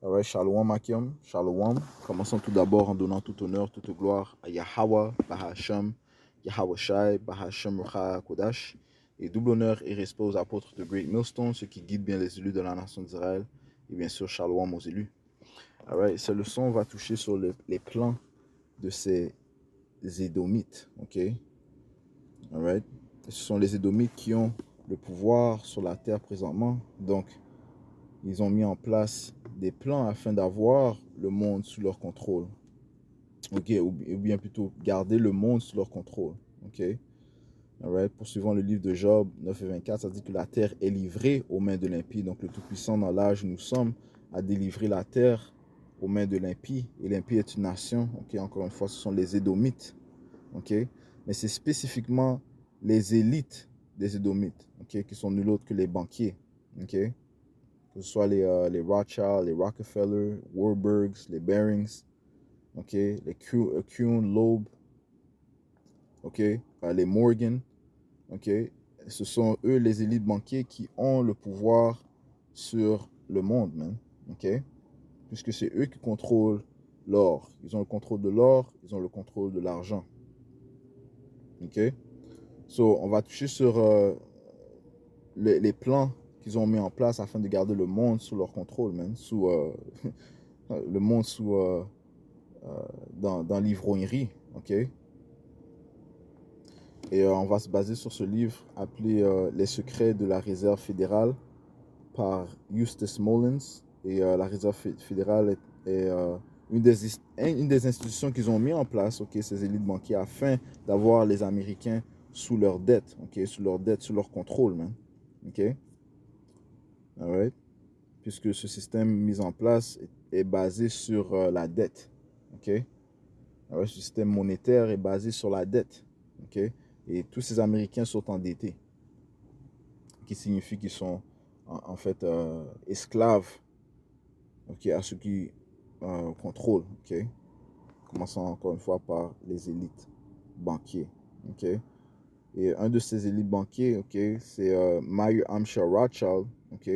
Alright, Shalom Akim, Shalom. Commençons tout d'abord en donnant tout honneur, toute gloire à Yahweh, Bahasham, Yahweh Shai, Bahasham Rucha Kodash. Et double honneur et respect aux apôtres de Great Millstone, ceux qui guident bien les élus de la nation d'Israël. Et bien sûr, Shalom aux élus. Alright, cette leçon va toucher sur les plans de ces Édomites. Ok? Alright? Ce sont les Édomites qui ont le pouvoir sur la terre présentement. Donc, ils ont mis en place des plans afin d'avoir le monde sous leur contrôle. Ok, ou bien plutôt garder le monde sous leur contrôle. Ok. Alright. Poursuivant le livre de Job 9 et 24, ça dit que la terre est livrée aux mains de l'impie. Donc le Tout-Puissant dans l'âge où nous sommes a délivré la terre aux mains de l'impie. Et l'impie est une nation. Ok. Encore une fois, ce sont les Édomites. Ok. Mais c'est spécifiquement les élites des Édomites. Ok. Qui sont nul autre que les banquiers. Ok. Que ce soit les Rothschild, les Rockefeller, Warburgs, les Barings, ok, les Kuhn, Loeb, ok, les Morgan, ok. Ce sont eux les élites banquiers qui ont le pouvoir sur le monde, man, ok. Puisque c'est eux qui contrôlent l'or. Ils ont le contrôle de l'or, ils ont le contrôle de l'argent, ok. So, on va toucher sur les plans qu'ils ont mis en place afin de garder le monde sous leur contrôle, man, sous le monde sous dans l'ivrognerie, ok. Et on va se baser sur ce livre appelé Les secrets de la réserve fédérale par Eustace Mullins. Et la réserve fédérale est une des institutions qu'ils ont mis en place, ok, ces élites banquières, afin d'avoir les Américains sous leur dette, ok, sous leur dette, sous leur contrôle, man, ok. Alright. Puisque ce système mis en place est basé sur la dette, ok. Alright. Ce système monétaire est basé sur la dette, ok. Et tous ces Américains sont endettés, qui signifie qu'ils sont en fait esclaves, ok, à ceux qui contrôlent, ok. Commençons encore une fois par les élites banquiers, ok. Et un de ces élites banquiers, ok, c'est Meyer Amschel Rothschild, ok.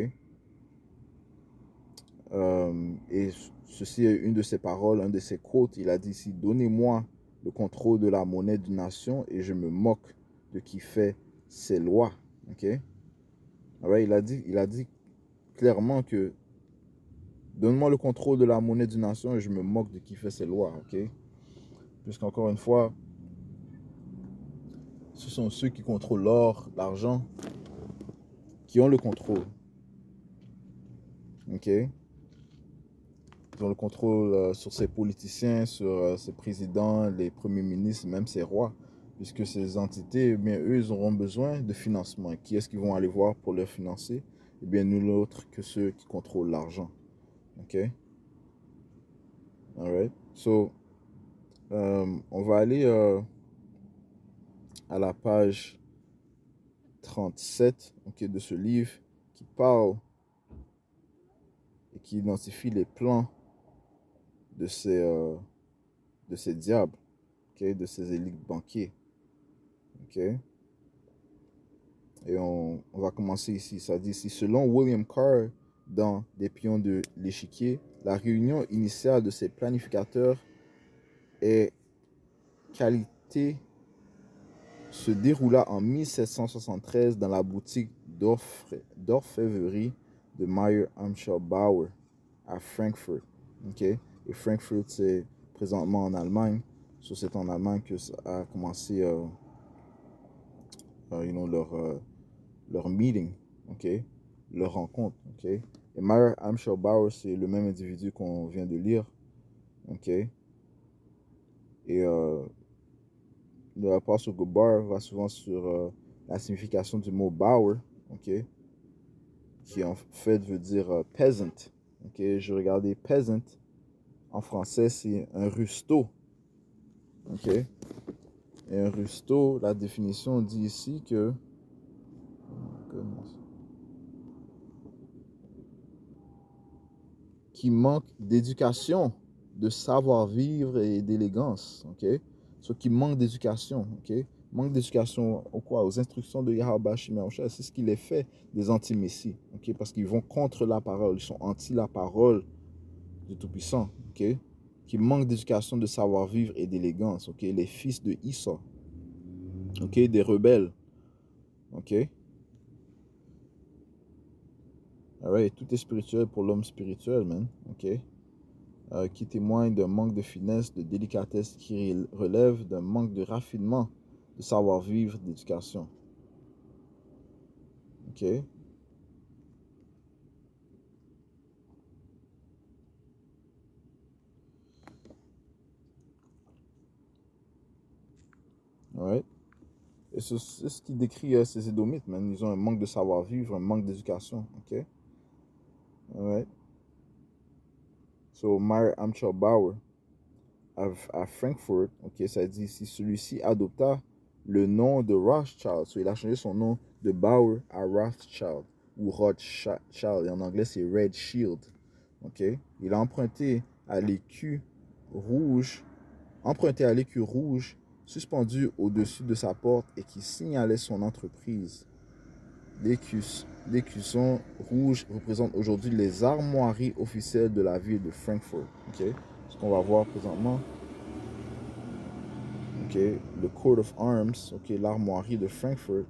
Et ceci est une de ses paroles, un de ses quotes. Il a dit ici: donnez-moi le contrôle de la monnaie d'une nation et je me moque de qui fait ses lois, ok. Ouais, il a dit clairement que donne-moi le contrôle de la monnaie d'une nation et je me moque de qui fait ses lois, ok? Puisqu'encore une fois, ce sont ceux qui contrôlent l'or, l'argent, qui ont le contrôle, ok? Ils ont le contrôle sur ces politiciens, sur ces présidents, les premiers ministres, même ces rois, puisque ces entités, eh bien, eux, ils auront besoin de financement. Qui est-ce qu'ils vont aller voir pour leur financer? Eh bien, nul autre que ceux qui contrôlent l'argent, ok? Alright. So, on va aller à la page 37, okay, de ce livre qui parle et qui identifie les plans de ces diables, okay, de ces élites banquiers. Okay. Et on va commencer ici. Ça dit ici: selon William Carr, dans Des pions de l'échiquier, la réunion initiale de ces planificateurs et qualité se déroula en 1773 dans la boutique d'orfèvrerie de Meyer Amschel Bauer à Frankfurt. Okay? Et Frankfurt, c'est présentement en Allemagne. So, c'est en Allemagne que ça a commencé leur meeting, okay? Leur rencontre. Okay? Et Meyer Amschel Bauer, c'est le même individu qu'on vient de lire. Okay? Et le rapport sur Gobar va souvent sur la signification du mot Bauer, okay? Qui en fait veut dire peasant. Okay? Je regardais peasant. En français, c'est un rusteau. Okay? Et un rusteau, la définition dit ici que qui manque d'éducation, de savoir-vivre et d'élégance, ok? Ce qui manque d'éducation, ok? Manque d'éducation au quoi? Aux instructions de Yahweh Shimei. C'est ce qui les fait des anti-messies, ok? Parce qu'ils vont contre la parole, ils sont anti la parole du Tout-Puissant, ok? Qui manquent d'éducation, de savoir-vivre et d'élégance, ok? Les fils de Issa, ok? Des rebelles, ok? Alright, tout est spirituel pour l'homme spirituel, man, ok? Qui témoigne d'un manque de finesse, de délicatesse, qui relève d'un manque de raffinement, de savoir-vivre, d'éducation, ok? Alright? Et c'est ce qui décrit ces Édomites, man. Ils ont un manque de savoir-vivre, un manque d'éducation, ok? Alright? So, Meyer Amschel Bauer, à Frankfurt, ok, ça dit ici, celui-ci adopta le nom de Rothschild. So, il a changé son nom de Bauer à Rothschild, ou Rothschild, et en anglais c'est Red Shield, ok. Il a emprunté à l'écu rouge suspendu au-dessus de sa porte et qui signalait son entreprise. L'écusson rouge représente aujourd'hui les armoiries officielles de la ville de Frankfurt, ok. Ce qu'on va voir présentement, ok, le Coat of Arms, ok, l'armoirie de Frankfurt.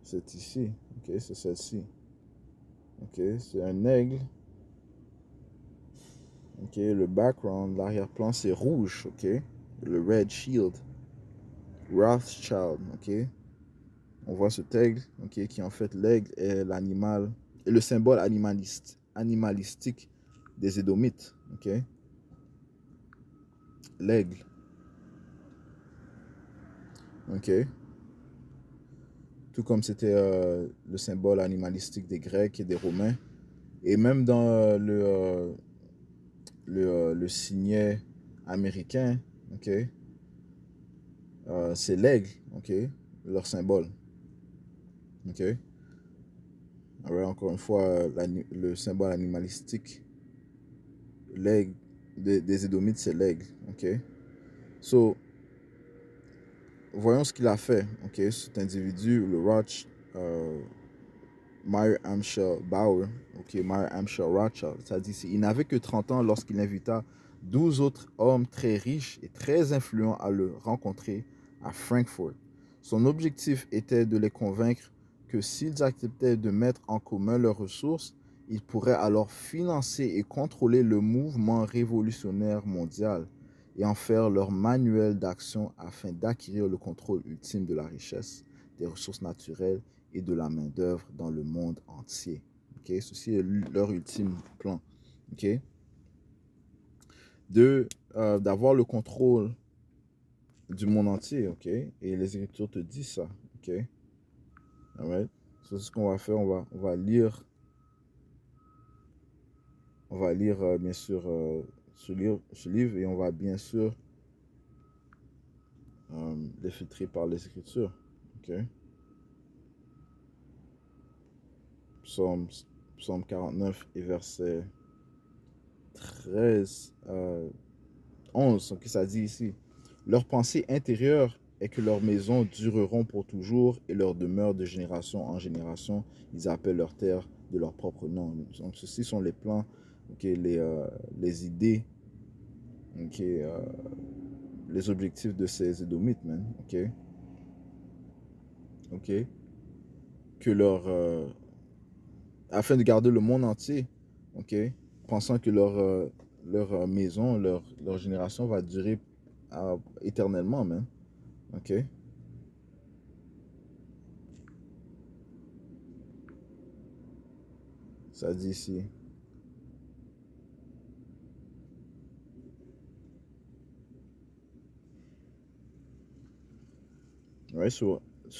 C'est ici, ok, c'est celle-ci, ok, c'est un aigle, ok, le background, l'arrière-plan c'est rouge, ok, le Red Shield, Rothschild, ok, on voit cet aigle, ok, qui en fait l'aigle est l'animal, et le symbole animalistique des Édomites, ok, l'aigle, ok, tout comme c'était le symbole animalistique des Grecs et des Romains, et même dans le signet américain, ok, c'est l'aigle, ok, leur symbole, ok. Alors, encore une fois, le symbole animalistique, l'aigle des Édomites, c'est l'aigle, ok. So, voyons ce qu'il a fait, ok, cet individu, le Meyer Amschel Bauer, ok, Meyer Amschel Rothschild, ça dit il n'avait que 30 ans lorsqu'il invita 12 autres hommes très riches et très influents à le rencontrer à Frankfurt. Son objectif était de les convaincre que s'ils acceptaient de mettre en commun leurs ressources, ils pourraient alors financer et contrôler le mouvement révolutionnaire mondial et en faire leur manuel d'action afin d'acquérir le contrôle ultime de la richesse, des ressources naturelles et de la main-d'œuvre dans le monde entier. Okay? Ceci est leur ultime plan. Okay? D'avoir le contrôle du monde entier. Okay? Et les Écritures te disent ça. Okay? Alright? So, c'est ce qu'on va faire. On va lire. On va lire bien sûr ce livre et on va bien sûr les filtrer par les Écritures. Okay? Psaume 49 et verset 13 11, donc ça dit ici, leur pensée intérieure est que leurs maisons dureront pour toujours et leur demeure de génération en génération. Ils appellent leur terre de leur propre nom. Donc ceci sont les plans, okay, les idées, okay, les objectifs de ces Édomites, man. Okay? Okay? Que afin de garder le monde entier, okay, pensant que leur maison, leur génération va durer éternellement, man. Ok? Ça dit ici. Ouais,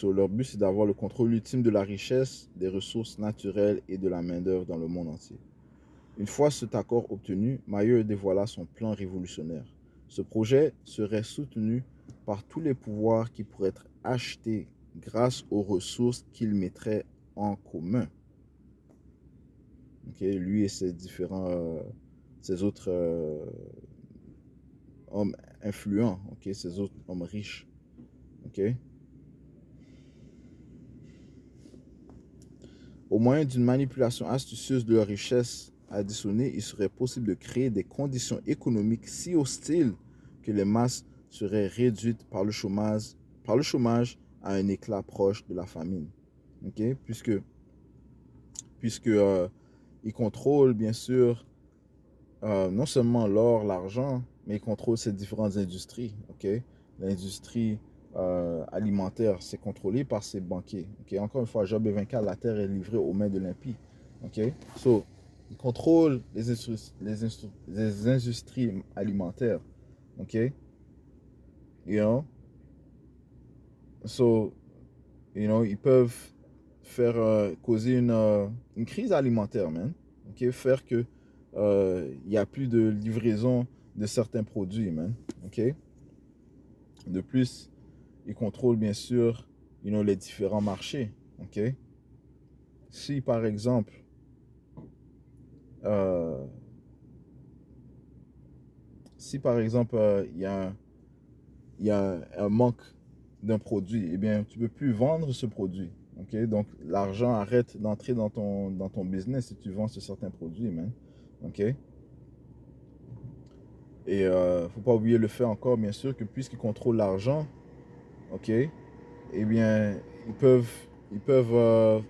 leur but, c'est d'avoir le contrôle ultime de la richesse, des ressources naturelles et de la main-d'œuvre dans le monde entier. Une fois cet accord obtenu, Mayer dévoila son plan révolutionnaire. Ce projet serait soutenu par tous les pouvoirs qui pourraient être achetés grâce aux ressources qu'il mettrait en commun. Okay? Lui et ses autres hommes influents, ok, ces autres hommes riches, ok. Au moyen d'une manipulation astucieuse de leur richesse additionnée, il serait possible de créer des conditions économiques si hostiles que les masses seraient réduites par le chômage à un éclat proche de la famine. Okay? Puisque ils contrôlent bien sûr non seulement l'or, l'argent, mais ils contrôlent ces différentes industries. Okay? L'industrie alimentaire, c'est contrôlé par ces banquiers. Okay? Encore une fois, Job 24, la terre est livrée aux mains de l'impie. Okay? So, ils contrôlent les industries alimentaires. Okay? You know? So, you know, ils peuvent faire causer une crise alimentaire, man. Okay? Faire que il n'y a plus de livraison de certains produits, man. Okay? De plus, ils contrôlent bien sûr, you know, les différents marchés. Okay? Si par exemple, euh, il y a un manque d'un produit, eh bien, tu ne peux plus vendre ce produit. Okay? Donc, l'argent arrête d'entrer dans ton business si tu vends ce certain produit, man. OK? Et faut pas oublier le fait encore, bien sûr, que puisqu'ils contrôlent l'argent, OK, eh bien, ils peuvent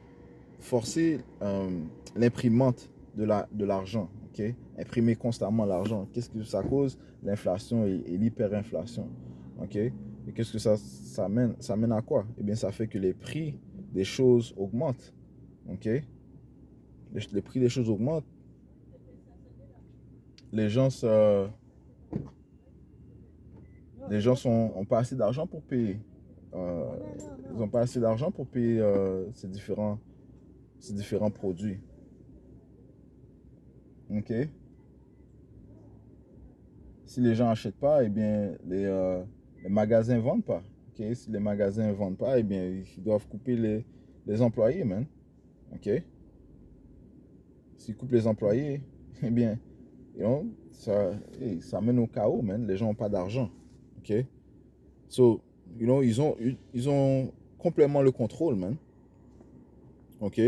forcer l'imprimante de l'argent, OK? Imprimer constamment l'argent. Qu'est-ce que ça cause? L'inflation et l'hyperinflation, OK? Et qu'est-ce que ça mène? Ça mène à quoi? Eh bien, ça fait que les prix des choses augmentent, OK? Les prix des choses augmentent. Les gens, ont pas assez d'argent pour payer. Ils n'ont pas assez d'argent pour payer ces différents produits. OK? Si les gens n'achètent pas, eh bien, les magasins ne vendent pas. OK? Si les magasins ne vendent pas, eh bien, ils doivent couper les employés, man. OK? S'ils coupent les employés, eh bien, you know, ça mène au chaos, man. Les gens n'ont pas d'argent. OK? So, you know, ils ont complètement le contrôle, man. OK?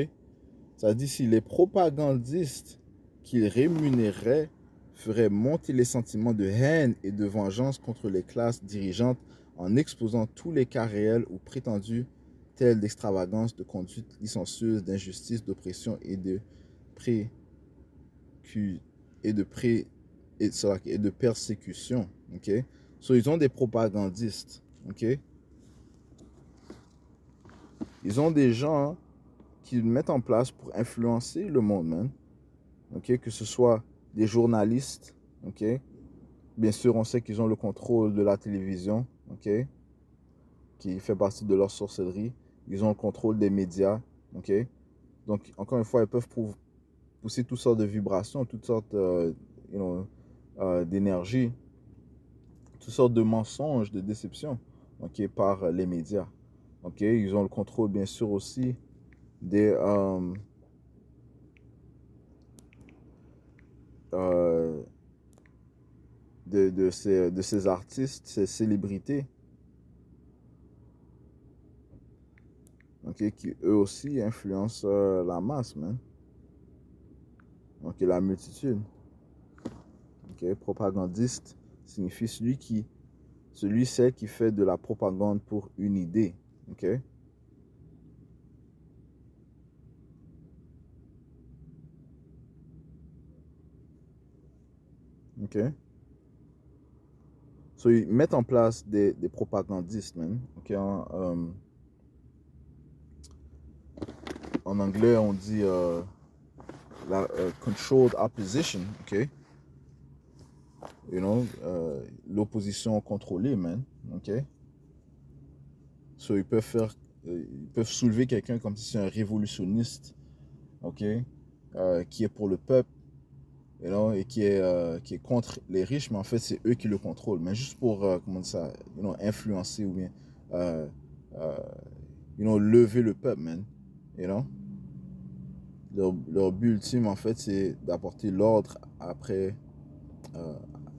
Ça dit si les propagandistes qu'ils rémunéraient feraient monter les sentiments de haine et de vengeance contre les classes dirigeantes en exposant tous les cas réels ou prétendus tels d'extravagance, de conduite licencieuse, d'injustice, d'oppression et de pré et de pré et de persécution. OK? So, ils ont des propagandistes. OK? Ils ont des gens qu'ils mettent en place pour influencer le monde, man. OK? Que ce soit des journalistes, OK? Bien sûr, on sait qu'ils ont le contrôle de la télévision, OK? Qui fait partie de leur sorcellerie. Ils ont le contrôle des médias, OK? Donc, encore une fois, ils peuvent pousser toutes sortes de vibrations, toutes sortes d'énergie, toutes sortes de mensonges, de déceptions, OK? Par les médias, OK? Ils ont le contrôle, bien sûr, aussi des... de ces artistes, ces célébrités, okay, qui eux aussi influencent la masse, man. Ok, la multitude. Ok, propagandiste signifie celle qui fait de la propagande pour une idée. Ok. Ok. So, ils mettent en place des propagandistes, man. Ok. En anglais, on dit la controlled opposition. Ok. You know, l'opposition contrôlée, man. Ok. So, ils peuvent soulever quelqu'un comme si c'est un révolutionniste, ok, qui est pour le peuple, you know, et qui est contre les riches, mais en fait, c'est eux qui le contrôlent. Mais juste pour, comment dire ça, you know, influencer ou bien, euh, euh, you know, lever le peuple, man. You know? Leur but ultime, en fait, c'est d'apporter l'ordre après,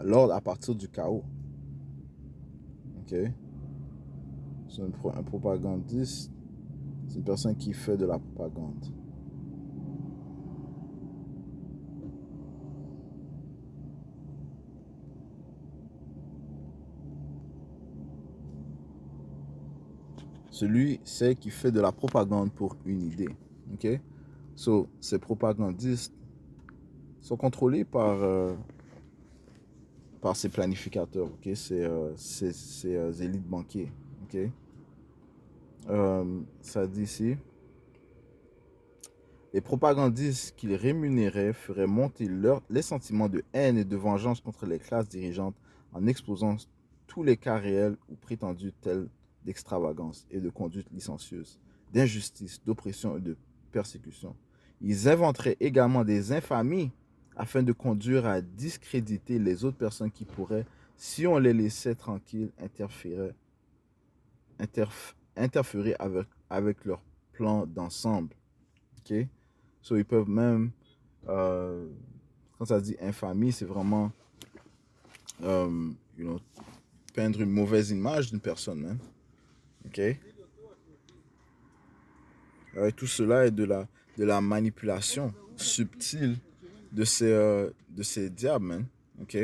l'ordre à partir du chaos. Ok. C'est un propagandiste. C'est une personne qui fait de la propagande. Celui, c'est qui fait de la propagande pour une idée. Ok? So, ces propagandistes sont contrôlés par ces planificateurs. Ok? Ces élites banquiers. Ok? Ça dit ici. Les propagandistes qu'ils rémunéraient feraient monter les sentiments de haine et de vengeance contre les classes dirigeantes en exposant tous les cas réels ou prétendus tels d'extravagance et de conduite licencieuse, d'injustice, d'oppression et de persécution. Ils inventeraient également des infamies afin de conduire à discréditer les autres personnes qui pourraient, si on les laissait tranquilles, interférer avec leur plan d'ensemble. Ok? So, ils peuvent même, euh, quand ça dit infamie, c'est vraiment you know, peindre une mauvaise image d'une personne. Hein? Ok? Tout cela est de la manipulation subtile de ces diables. Man. Ok?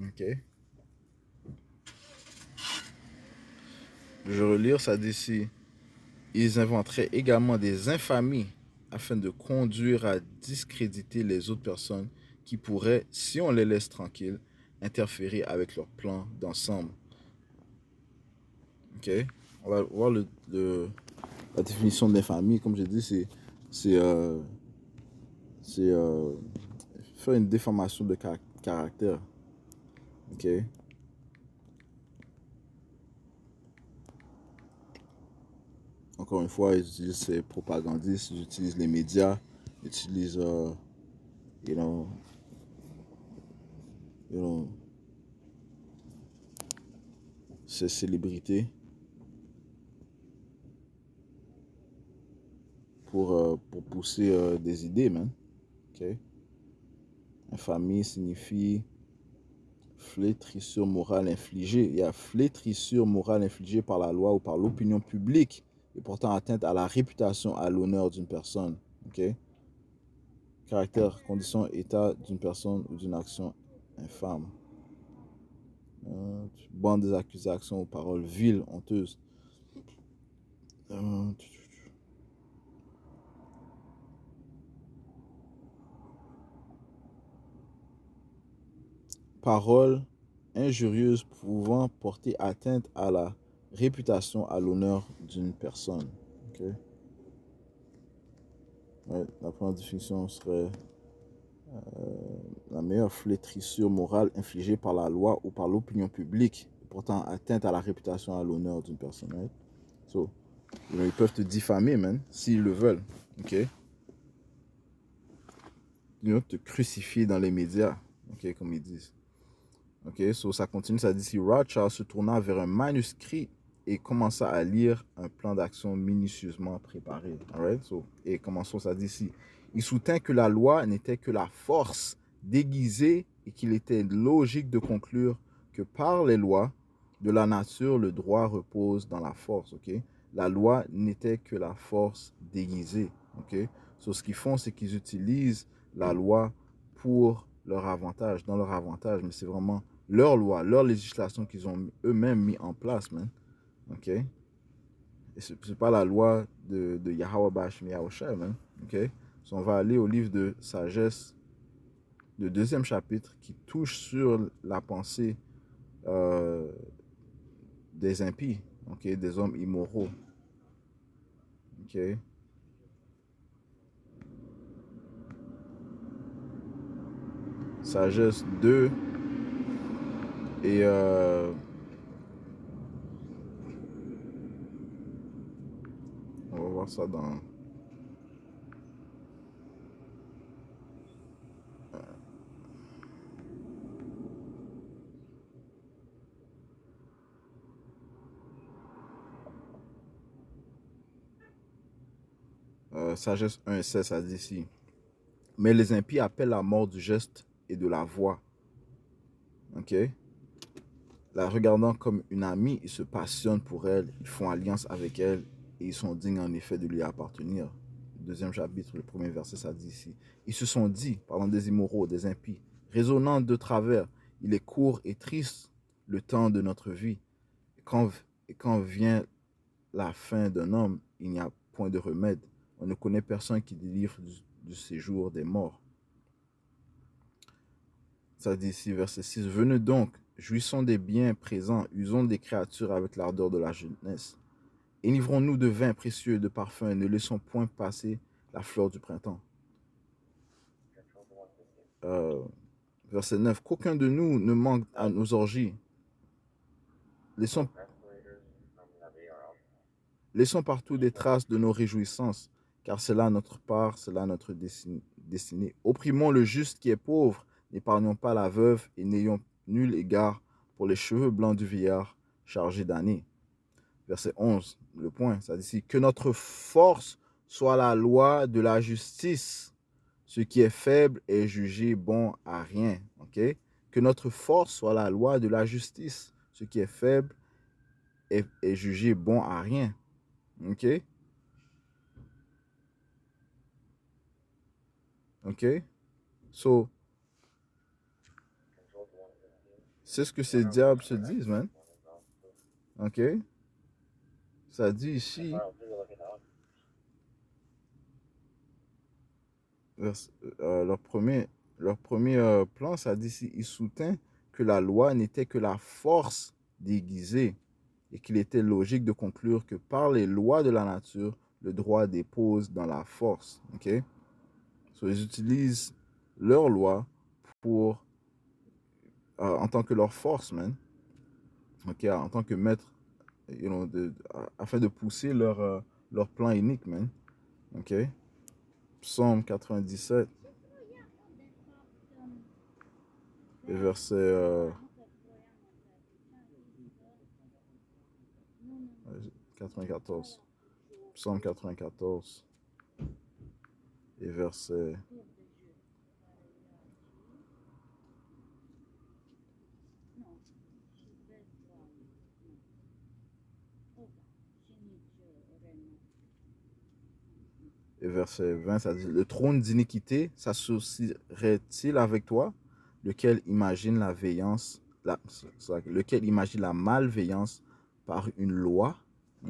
Ok? Je vais relire, ça dit ici. Ils inventeraient également des infamies afin de conduire à discréditer les autres personnes qui pourraient, si on les laisse tranquilles, interférer avec leur plan d'ensemble. Ok? On va voir la définition de l'infamie. Comme j'ai dit, c'est faire une déformation de caractère. Ok? Encore une fois, ils utilisent ces propagandistes, ils utilisent les médias, ils utilisent, you know, you know, ces célébrités pour pousser des idées, man. Ok? Infamie signifie flétrissure morale infligée. Il y a flétrissure morale infligée par la loi ou par l'opinion publique et portant atteinte à la réputation, à l'honneur d'une personne. Ok? Caractère, condition, état d'une personne ou d'une action infâme. Bande des accusations ou paroles viles, honteuses. Paroles injurieuses pouvant porter atteinte à la réputation, à l'honneur d'une personne. Okay? Ouais, la première définition serait la meilleure flétrissure morale infligée par la loi ou par l'opinion publique portant atteinte à la réputation, à l'honneur d'une personne. Right? So, ils peuvent te diffamer, man, s'ils le veulent. Ok? Ils peuvent te crucifier dans les médias, ok, comme ils disent. Ok, so ça continue, ça dit ici, Rothschild se tourna vers un manuscrit et commença à lire un plan d'action minutieusement préparé. Alright, so, et commençons, ça dit ici, il soutint que la loi n'était que la force déguisée et qu'il était logique de conclure que par les lois de la nature, le droit repose dans la force. Ok, la loi n'était que la force déguisée. Ok, so ce qu'ils font, c'est qu'ils utilisent la loi pour leur avantage, dans leur avantage, mais c'est vraiment leur loi, leur législation qu'ils ont eux-mêmes mis en place, man. OK? Et c'est pas la loi de Yahweh Bashim Yahushua, man. OK? So on va aller au livre de sagesse, le deuxième chapitre, qui touche sur la pensée des impies, OK? Des hommes immoraux. OK? Sagesse 2 et on va voir ça dans Sagesse 1 et 16, ça dit ici. Mais les impies appellent la mort du geste et de la voix. Ok? La regardant comme une amie, ils se passionnent pour elle, ils font alliance avec elle et ils sont dignes en effet de lui appartenir. Deuxième chapitre, le premier verset, ça dit ici. Ils se sont dit, parlant des immoraux, des impies, raisonnant de travers, il est court et triste le temps de notre vie. Et quand vient la fin d'un homme, il n'y a point de remède. On ne connaît personne qui délivre du séjour des morts. Ça dit ici, verset 6. Venez donc, jouissons des biens présents, usons des créatures avec l'ardeur de la jeunesse. Enivrons-nous de vin précieux et de parfums, et ne laissons point passer la fleur du printemps. Euh, Verset 9. Qu'aucun de nous ne manque à nos orgies. Laissons, laissons partout des traces de nos réjouissances, car c'est là notre part, c'est là notre destinée. Opprimons le juste qui est pauvre, n'épargnons pas la veuve et n'ayons nul égard pour les cheveux blancs du vieillard chargé d'années. Verset 11, le point, ça dit ici, que notre force soit la loi de la justice. Ce qui est faible est jugé bon à rien. Okay? Que notre force soit la loi de la justice. Ce qui est faible est jugé bon à rien. OK? OK? So, c'est ce que ces diables se disent, man. OK? Ça dit ici, leur premier plan, ça dit ici, il soutint que la loi n'était que la force déguisée et qu'il était logique de conclure que par les lois de la nature, le droit dépose dans la force. OK? So, ils utilisent leur loi pour, en tant que leur force, man. OK? En tant que maître, afin de pousser leur plan unique, man. OK? Psaume 97, et verset 94. Psaume 94, et verset... Et verset 20, ça dit, le trône d'iniquité s'associerait-il avec toi, lequel imagine lequel imagine la malveillance par une loi,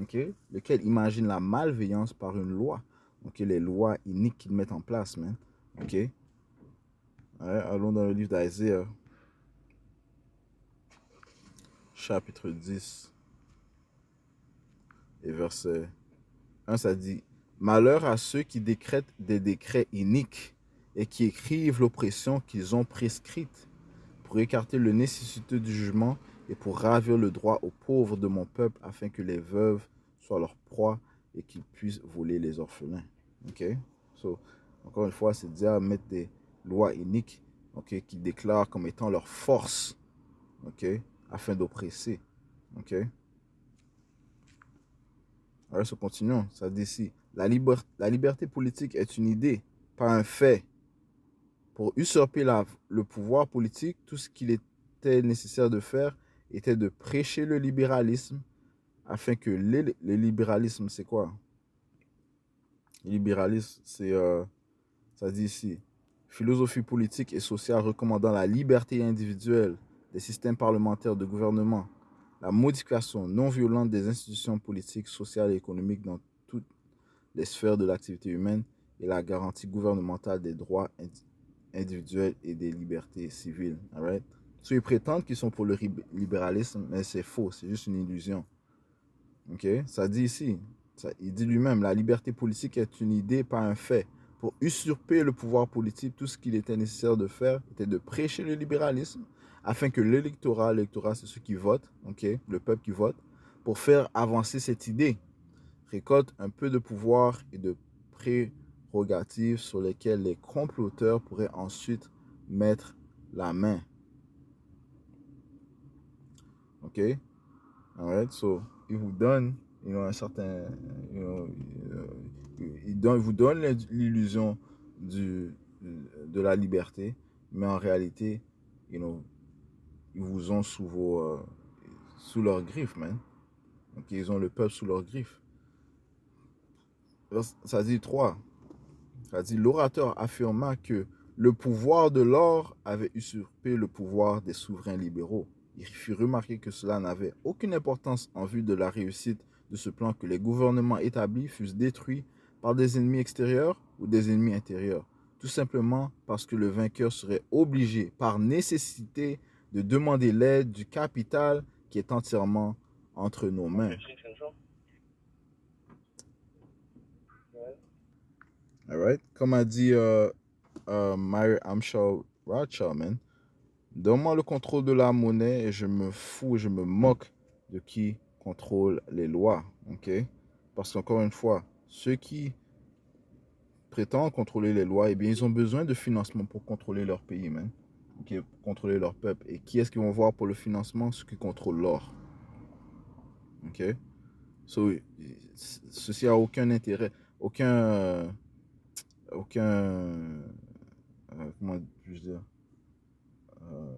ok? Lequel imagine la malveillance par une loi, ok? Les lois iniques qu'ils mettent en place, man, ok? Ouais, allons dans le livre d'Isaiah, chapitre 10, et verset 1, ça dit, malheur à ceux qui décrètent des décrets iniques et qui écrivent l'oppression qu'ils ont prescrite pour écarter le nécessiteux du jugement et pour ravir le droit aux pauvres de mon peuple afin que les veuves soient leur proie et qu'ils puissent voler les orphelins. OK? So, encore une fois, c'est déjà mettre des lois iniques, OK, qui déclarent comme étant leur force, OK, afin d'oppresser. OK? Alors, continuons. Ça dit ici, la liberté politique est une idée, pas un fait. Pour usurper le pouvoir politique, tout ce qu'il était nécessaire de faire était de prêcher le libéralisme afin que le libéralisme, c'est quoi? Le libéralisme, ça dit ici, philosophie politique et sociale recommandant la liberté individuelle des systèmes parlementaires de gouvernement, la modification non violente des institutions politiques, sociales et économiques dans toutes les sphères de l'activité humaine et la garantie gouvernementale des droits individuels et des libertés civiles. Right? So, ils prétendent qu'ils sont pour le libéralisme, mais c'est faux, c'est juste une illusion. Ok? Ça dit ici, il dit lui-même, la liberté politique est une idée, pas un fait. Pour usurper le pouvoir politique, tout ce qu'il était nécessaire de faire était de prêcher le libéralisme afin que l'électorat c'est ceux qui votent, ok, le peuple qui vote, pour faire avancer cette idée, récolte un peu de pouvoir et de prérogatives sur lesquelles les comploteurs pourraient ensuite mettre la main. Ok? Alright, so, ils vous donnent un certain, Ils vous donnent l'illusion de la liberté, mais en réalité, you know, ils vous ont sous leur griffe, man. Donc, ils ont le peuple sous leur griffe. Ça dit 3. Ça dit, l'orateur affirma que le pouvoir de l'or avait usurpé le pouvoir des souverains libéraux. Il fit remarquer que cela n'avait aucune importance en vue de la réussite de ce plan, que les gouvernements établis fussent détruits par des ennemis extérieurs ou des ennemis intérieurs, tout simplement parce que le vainqueur serait obligé par nécessité de demander l'aide du capital qui est entièrement entre nos mains. All right? Comme a dit Mayer Amschel Rothschild, man. Donne-moi le contrôle de la monnaie et je me fous, je me moque de qui contrôle les lois. Ok? Parce qu'encore une fois, ceux qui prétendent contrôler les lois, eh bien, ils ont besoin de financement pour contrôler leur pays, man. Ok? Pour contrôler leur peuple. Et qui est-ce qu'ils vont voir pour le financement? Ceux qui contrôlent l'or. Ok? So, ceci a aucun intérêt, aucun, comment puis-je dire? Euh,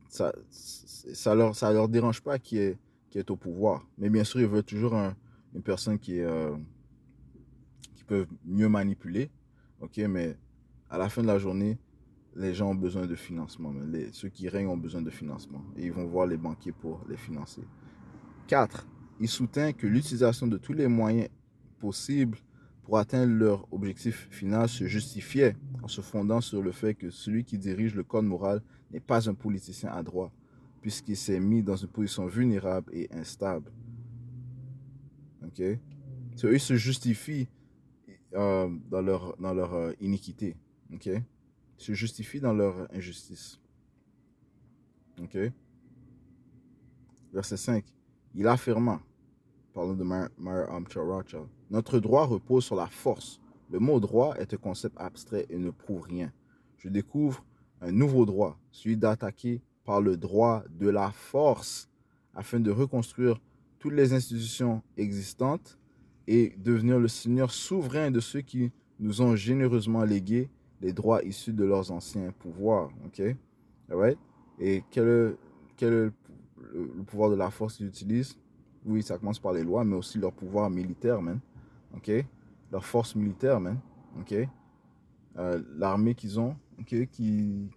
ça leur dérange pas qui est au pouvoir. Mais bien sûr, ils veulent toujours une personne qui peut mieux manipuler. Ok, mais à la fin de la journée, les gens ont besoin de financement. Ceux qui règnent ont besoin de financement. Et ils vont voir les banquiers pour les financer. 4. Il soutint que l'utilisation de tous les moyens possibles pour atteindre leur objectif final se justifiait en se fondant sur le fait que celui qui dirige le code moral n'est pas un politicien adroit, puisqu'il s'est mis dans une position vulnérable et instable. Ok? So, ils se justifient dans leur iniquité. Ok? Ils se justifient dans leur injustice. Ok? Verset 5. Il affirma, parlant de Mayer Amschel Rothschild, notre droit repose sur la force. Le mot droit est un concept abstrait et ne prouve rien. Je découvre un nouveau droit, celui d'attaquer par le droit de la force, afin de reconstruire toutes les institutions existantes et devenir le seigneur souverain de ceux qui nous ont généreusement légué les droits issus de leurs anciens pouvoirs. Ok? Alright? Et quel est le pouvoir de la force qu'ils utilisent? Oui, ça commence par les lois, mais aussi leur pouvoir militaire, man. OK? Leur force militaire, man. OK? L'armée qu'ils ont, OK? Qu'ils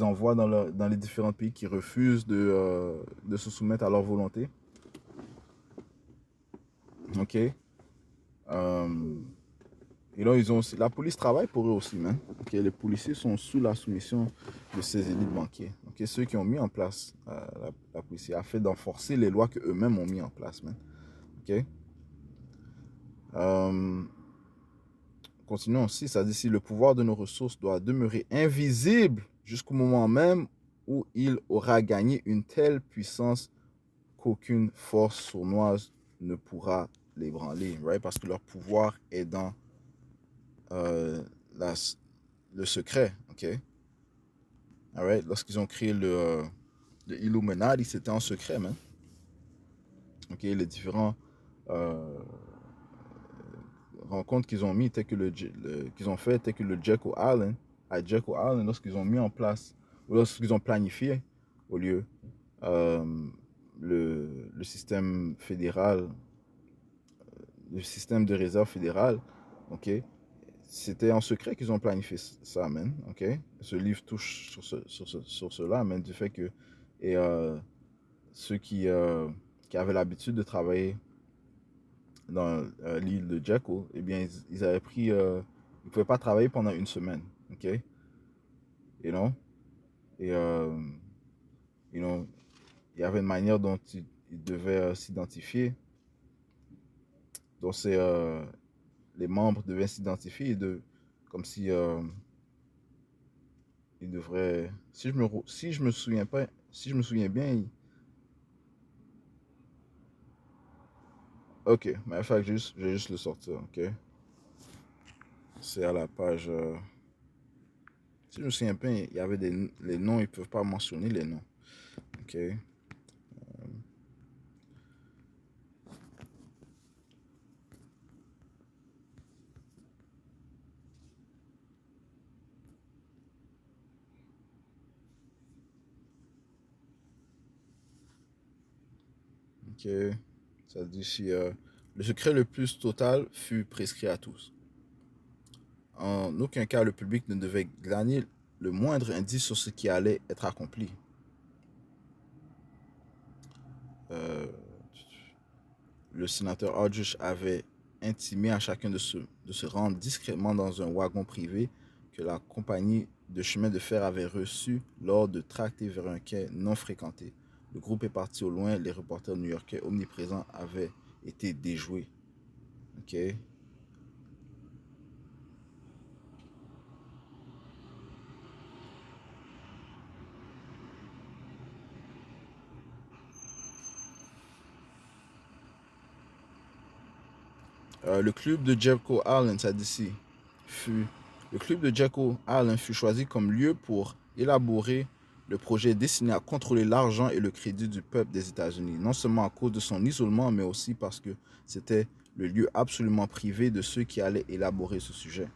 envoient dans les différents pays qui refusent de se soumettre à leur volonté. OK? Et là, ils ont aussi, la police travaille pour eux aussi, man. Ok, les policiers sont sous la soumission de ces élites banquiers. Ok, ceux qui ont mis en place la police afin d'enforcer les lois qu'eux-mêmes ont mis en place, man. Ok. Continuons aussi, ça dit si le pouvoir de nos ressources doit demeurer invisible jusqu'au moment même où il aura gagné une telle puissance qu'aucune force sournoise ne pourra l'ébranler, right? Parce que leur pouvoir est dans euh, la, le secret, ok? Alright? Lorsqu'ils ont créé le Illuminati, c'était en secret, man. Ok? Les différents euh, rencontres qu'ils ont mis, qu'ils ont fait, telles que le Jekyll Island, à Jekyll Island, lorsqu'ils ont mis en place, ou lorsqu'ils ont planifié, au lieu, euh, le système fédéral, le système de réserve fédérale, ok? C'était en secret qu'ils ont planifié ça, man, ok? Ce livre touche sur cela, man, du fait que et, ceux qui avaient l'habitude de travailler dans l'île de Jekyll, eh bien, ils avaient pris, ils pouvaient pas travailler pendant une semaine, ok? You know? Et, you know, il y avait une manière dont ils devaient s'identifier, dont les membres devaient s'identifier, comme si ils devraient, si je me souviens pas, si je me souviens bien, ok, mais il faut que je vais juste le sortir, ok? C'est à la page, si je me souviens bien, il y avait les noms, ils peuvent pas mentionner les noms, ok? Ok. Ça dit ici, le secret le plus total fut prescrit à tous. En aucun cas, le public ne devait glaner le moindre indice sur ce qui allait être accompli. Euh, le sénateur Aldrich avait intimé à chacun de se rendre discrètement dans un wagon privé que la compagnie de chemin de fer avait reçu lors de tractés vers un quai non fréquenté. Le groupe est parti au loin, les reporters new-yorkais omniprésents avaient été déjoués. Ok. Le club de Jericho Island, ça dit ici, fut le club de Jericho Island fut choisi comme lieu pour élaborer le projet destiné à contrôler l'argent et le crédit du peuple des États-Unis, non seulement à cause de son isolement, mais aussi parce que c'était le lieu absolument privé de ceux qui allaient élaborer ce sujet.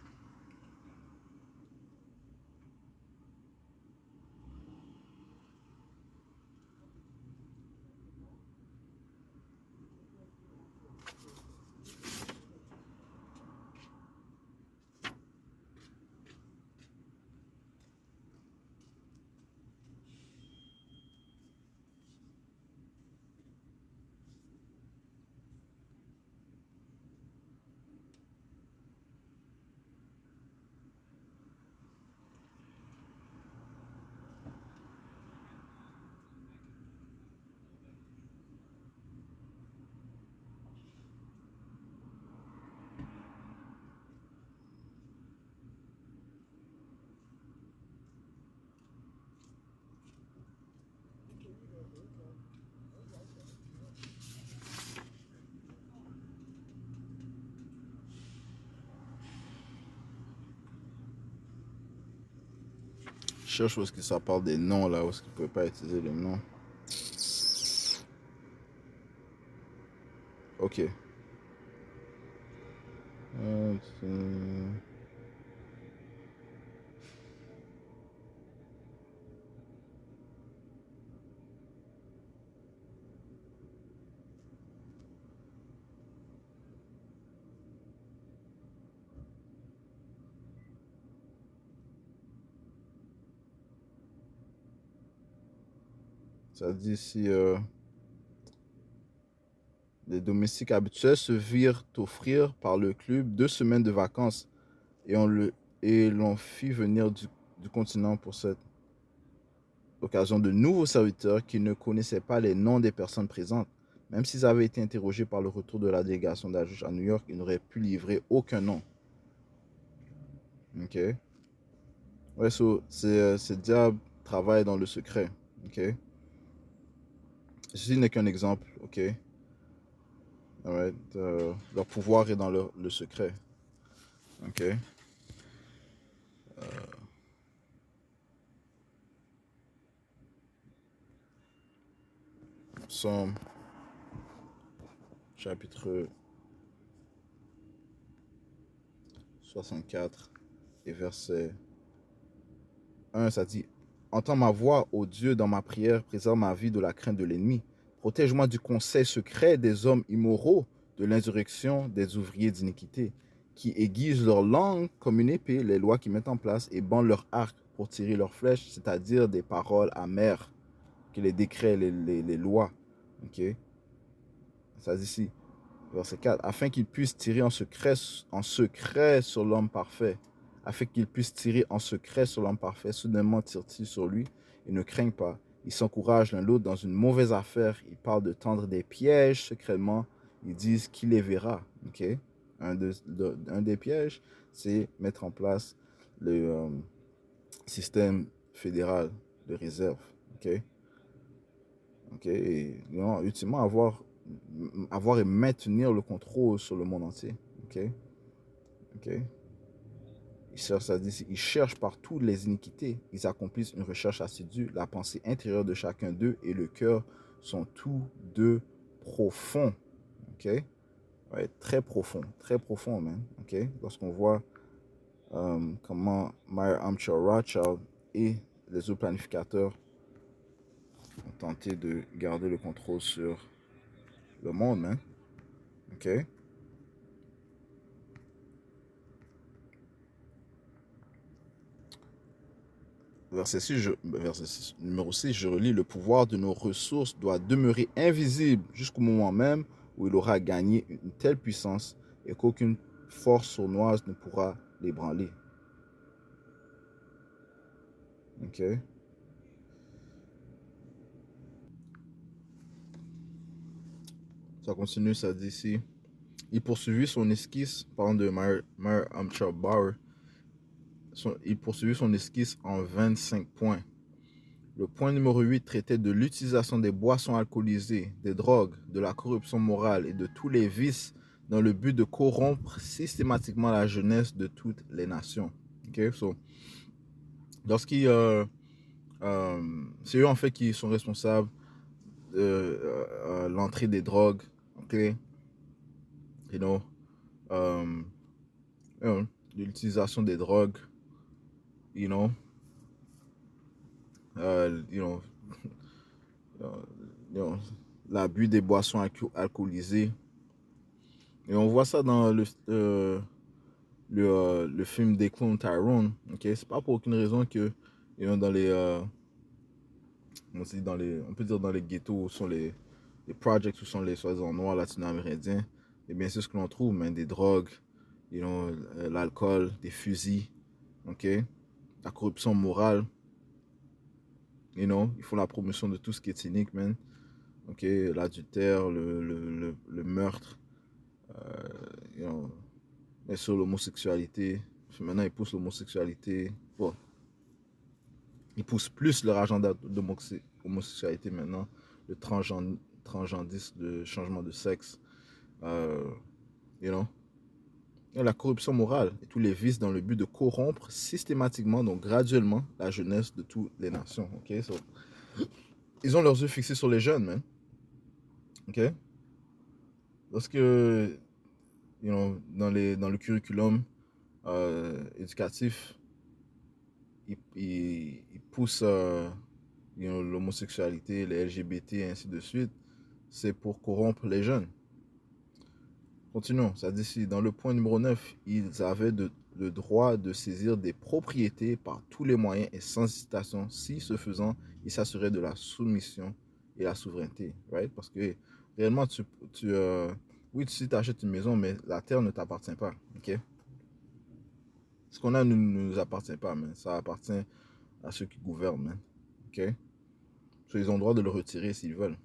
Je cherche où est-ce que ça parle des noms là, où est-ce qu'ils ne pouvaient pas utiliser les noms. Ok. Euh, ça dit ici, les domestiques habituels se virent offrir par le club 2 semaines de vacances et l'on fit venir du continent pour cette occasion de nouveaux serviteurs qui ne connaissaient pas les noms des personnes présentes. Même s'ils avaient été interrogés par le retour de la délégation d'Ajuj à New York, ils n'auraient pu livrer aucun nom. Ok. Ouais, so, ces diables travaillent dans le secret. Ok. Ceci n'est qu'un exemple. Ok. Alright. Leur pouvoir est dans le secret. Ok. Somme chapitre 64 et verset 1, ça dit: Entends ma voix, ô Dieu, dans ma prière, préserve ma vie de la crainte de l'ennemi. Protège-moi du conseil secret des hommes immoraux, de l'insurrection des ouvriers d'iniquité, qui aiguisent leur langue comme une épée, les lois qu'ils mettent en place, et bandent leur arc pour tirer leurs flèches, c'est-à-dire des paroles amères, que les décrets, les lois. Ok. Ça dit ici, verset 4, afin qu'ils puissent tirer en secret sur l'homme parfait. Afin qu'ils puissent tirer en secret sur l'homme parfait, soudainement tire-t-il sur lui et ne craignent pas. Ils s'encouragent l'un l'autre dans une mauvaise affaire. Ils parlent de tendre des pièges secrètement. Ils disent qui les verra. Okay? Un des pièges, c'est mettre en place le système fédéral de réserve. Okay? Okay? Et ultimement avoir et maintenir le contrôle sur le monde entier. Ok, ok. Ils cherchent partout les iniquités. Ils accomplissent une recherche assidue. La pensée intérieure de chacun d'eux et le cœur sont tous deux profonds. Ok, ouais, très profond même. Ok, lorsqu'on voit comment Meyer Amschel Rothschild et les autres planificateurs ont tenté de garder le contrôle sur le monde, man. OK? Verset 6, numéro 6, je relis, le pouvoir de nos ressources doit demeurer invisible jusqu'au moment même où il aura gagné une telle puissance et qu'aucune force sournoise ne pourra l'ébranler. OK? Ça continue, ça dit ici. Il poursuivit son esquisse, parlant de Meyer Amchar Bauer, il poursuivit son esquisse en 25 points. Le point numéro 8 traitait de l'utilisation des boissons alcoolisées, des drogues, de la corruption morale et de tous les vices dans le but de corrompre systématiquement la jeunesse de toutes les nations. Okay? So, c'est eux en fait qui sont responsables de l'entrée des drogues, okay? You know, l'utilisation des drogues, you know, uh, you know, l'abus des boissons alcoolisées. Et on voit ça dans le film des clones Tyrone. Okay? C'est pas pour aucune raison que dans les, on peut dire dans les ghettos où sont les projects où sont les soi-disant noirs latino-amérindiens. Et bien c'est ce que l'on trouve, mais des drogues, l'alcool, des fusils, okay? La corruption morale. Ils font la promotion de tout ce qui est cynique, man. Okay? L'adultère, le meurtre, et sur l'homosexualité. Maintenant, ils poussent l'homosexualité. Bon, ils poussent plus leur agenda d'homosexualité maintenant. Le transgendisme, le changement de sexe. Et la corruption morale et tous les vices dans le but de corrompre systématiquement, donc graduellement, la jeunesse de toutes les nations. Okay? So, ils ont leurs yeux fixés sur les jeunes, man. OK? Lorsque, dans le curriculum éducatif, ils poussent l'homosexualité, les LGBT, et ainsi de suite, c'est pour corrompre les jeunes. Continuons, ça dit ici, dans le point numéro 9, ils avaient le droit de saisir des propriétés par tous les moyens et sans hésitation. Si, ce faisant, ils s'assuraient de la soumission et la souveraineté. Right? Parce que réellement, oui, tu achètes une maison, mais la terre ne t'appartient pas. Okay? Ce qu'on a ne nous appartient pas, mais ça appartient à ceux qui gouvernent. Man. Okay? So, ils ont le droit de le retirer s'ils veulent.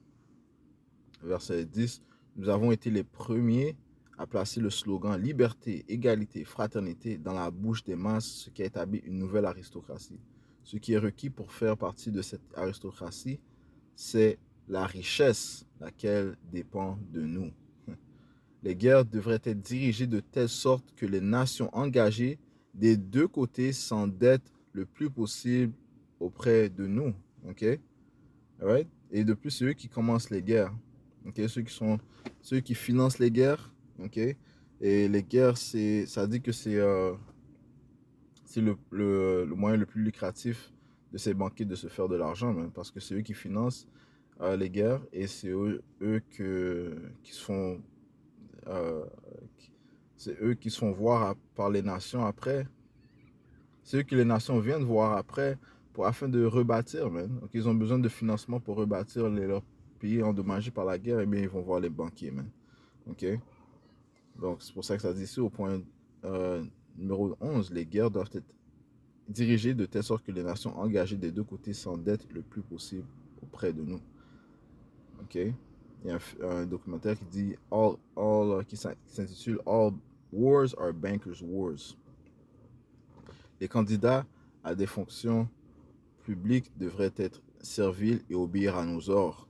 Verset 10, nous avons été les premiers à placer le slogan liberté, égalité, fraternité dans la bouche des masses, ce qui a établi une nouvelle aristocratie. Ce qui est requis pour faire partie de cette aristocratie, c'est la richesse, laquelle dépend de nous. Les guerres devraient être dirigées de telle sorte que les nations engagées des deux côtés s'endettent le plus possible auprès de nous. Okay? Alright? Et de plus, c'est eux qui commencent les guerres. Okay? Ceux qui financent les guerres. Okay? Et les guerres, ça dit que c'est le moyen le plus lucratif de ces banquiers de se faire de l'argent, même, parce que c'est eux qui financent les guerres et c'est qui se font c'est eux qui se font voir par les nations après. C'est eux que les nations viennent voir après afin de rebâtir, man. Donc, ils ont besoin de financement pour rebâtir leurs pays endommagés par la guerre, et bien ils vont voir les banquiers, man. OK? Donc, c'est pour ça que ça dit ici au point numéro 11, les guerres doivent être dirigées de telle sorte que les nations engagées des deux côtés s'endettent le plus possible auprès de nous. OK? Il y a un documentaire qui dit qui s'intitule All Wars are Bankers' Wars. Les candidats à des fonctions publiques devraient être serviles et obéir à nos ordres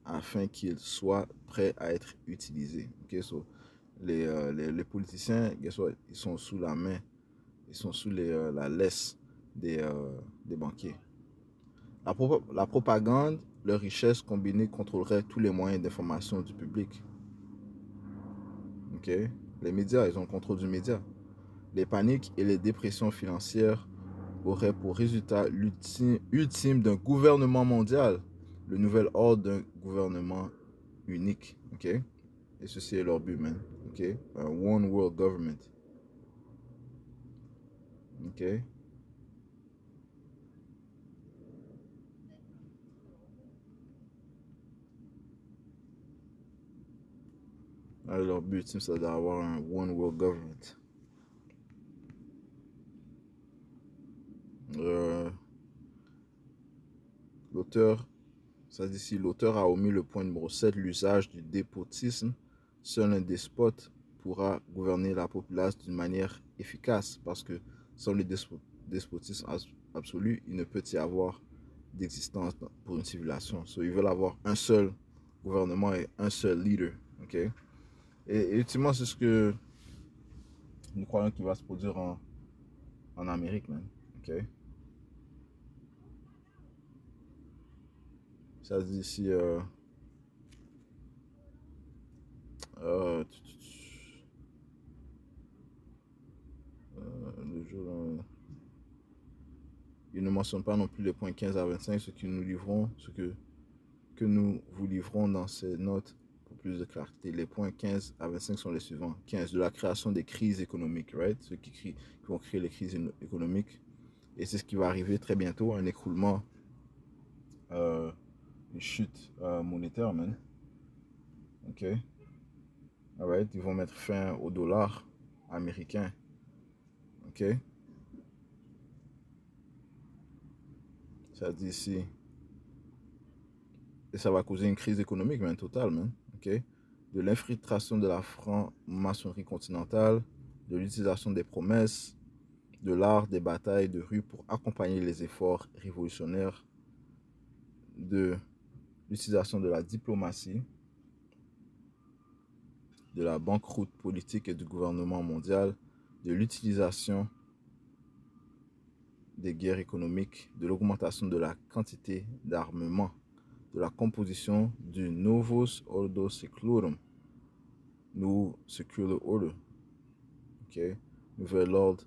afin qu'ils soient prêts à être utilisés. Okay, so les politiciens, ils sont sous la main, ils sont sous la laisse des banquiers. La propagande, leur richesse combinée contrôlerait tous les moyens d'information du public. Okay? Les médias, ils ont le contrôle du média. Les paniques et les dépressions financières auraient pour résultat ultime d'un gouvernement mondial, le nouvel ordre d'un gouvernement unique, ok? Et ceci est leur but, man, ok? Un one world government, ok? Alors, leur but, c'est d'avoir un one world government. Euh, l'auteur, ça dit ici, l'auteur a omis le point numéro 7, l'usage du despotisme. Seul un despote pourra gouverner la populace d'une manière efficace, parce que sans le despotisme absolu, il ne peut y avoir d'existence pour une civilisation. So, ils veulent avoir un seul gouvernement et un seul leader. Ok? Et ultimement, c'est ce que nous croyons qu'il va se produire en Amérique, man. Ok? Ça se dit ici. Euh, le jour, il ne mentionne pas non plus les points 15 à 25, que nous vous livrons dans ces notes pour plus de clarté. Les points 15 à 25 sont les suivants. 15, de la création des crises économiques, right? Ceux qui vont créer les crises économiques. Et c'est ce qui va arriver très bientôt, un écroulement, euh, une chute monétaire, man. OK? Alright, ils vont mettre fin au dollar américain. OK? Ça dit ici. Et ça va causer une crise économique, man, totale, man. OK? De l'infiltration de la franc-maçonnerie continentale, de l'utilisation des promesses, de l'art des batailles de rue pour accompagner les efforts révolutionnaires, de l'utilisation de la diplomatie, de la banqueroute politique et du gouvernement mondial, de l'utilisation des guerres économiques, de l'augmentation de la quantité d'armement, de la composition du Novus Ordo Seclorum, New Secular Order, ok, nouvel ordre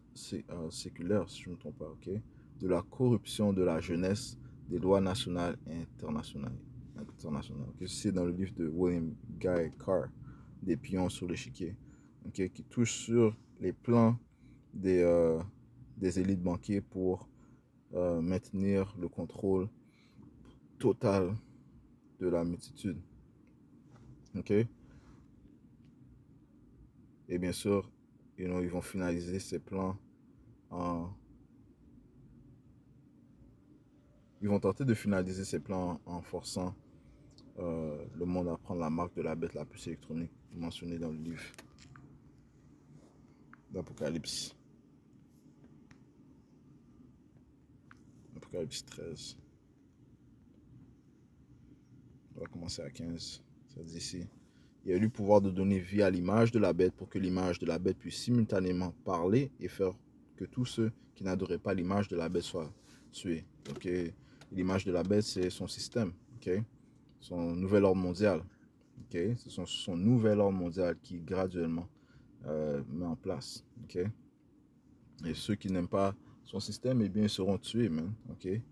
séculaire, si je ne me trompe pas, ok, de la corruption de la jeunesse, des lois nationales et internationales. Okay? C'est dans le livre de William Guy Carr, Des pions sur l'échiquier, okay? Qui touche sur les plans des, euh, des élites banquiers pour maintenir le contrôle total de la multitude. Okay? Et bien sûr, ils vont finaliser ces plans en... Ils vont tenter de finaliser ces plans en forçant le monde à prendre la marque de la bête, la puce électronique mentionnée dans le livre d'Apocalypse. Apocalypse 13. On va commencer à 15. Ça dit ici. Il y a eu le pouvoir de donner vie à l'image de la bête pour que l'image de la bête puisse simultanément parler et faire que tous ceux qui n'adoraient pas l'image de la bête soient tués. Okay? L'image de la bête, c'est son système. Okay? Son nouvel ordre mondial. Okay? C'est son nouvel ordre mondial qui graduellement met en place. Okay? Et ceux qui n'aiment pas son système, eh bien, ils seront tués, man. Okay?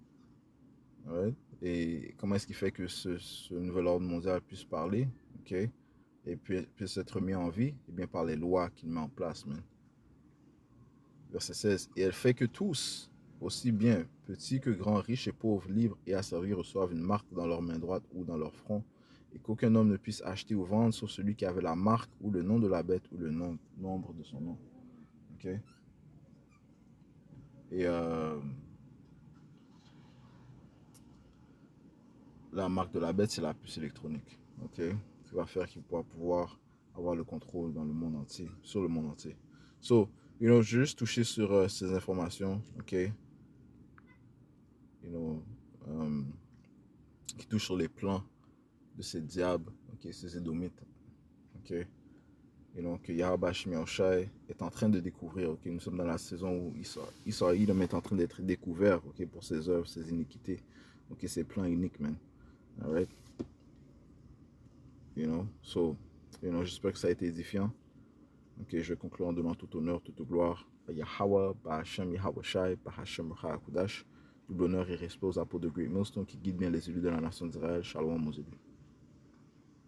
Right? Et comment est-ce qu'il fait que ce nouvel ordre mondial puisse parler? Okay? Et puisse être mis en vie? Eh bien, par les lois qu'il met en place, man. Verset 16. Et elle fait que tous, aussi bien petits que grands, riches et pauvres, libres et asservis, reçoivent une marque dans leur main droite ou dans leur front, et qu'aucun homme ne puisse acheter ou vendre sauf celui qui avait la marque ou le nom de la bête ou le nombre de son nom. Ok? Et la marque de la bête, c'est la puce électronique. Ok? Qui va faire qu'il pourra pouvoir avoir le contrôle dans le monde entier, sur le monde entier. So, juste toucher sur ces informations, ok? You know, qui touche sur les plans de ces diables, ok, ces édomites, ok. Et donc, Yahweh Shai est en train de découvrir, ok. Nous sommes dans la saison où Edom est en train d'être découvert, ok, pour ses œuvres, ses iniquités, ok, ses plans uniques, man. Alright? So, j'espère que ça a été édifiant. Ok, je vais conclure en donnant tout honneur, toute gloire à Yahweh, Bahashem Yahweh Shai, Bahashem Kudash. Double honneur et respect aux apôtres de Great Millstone qui guident bien les élus de la nation d'Israël. Shalom aux élus.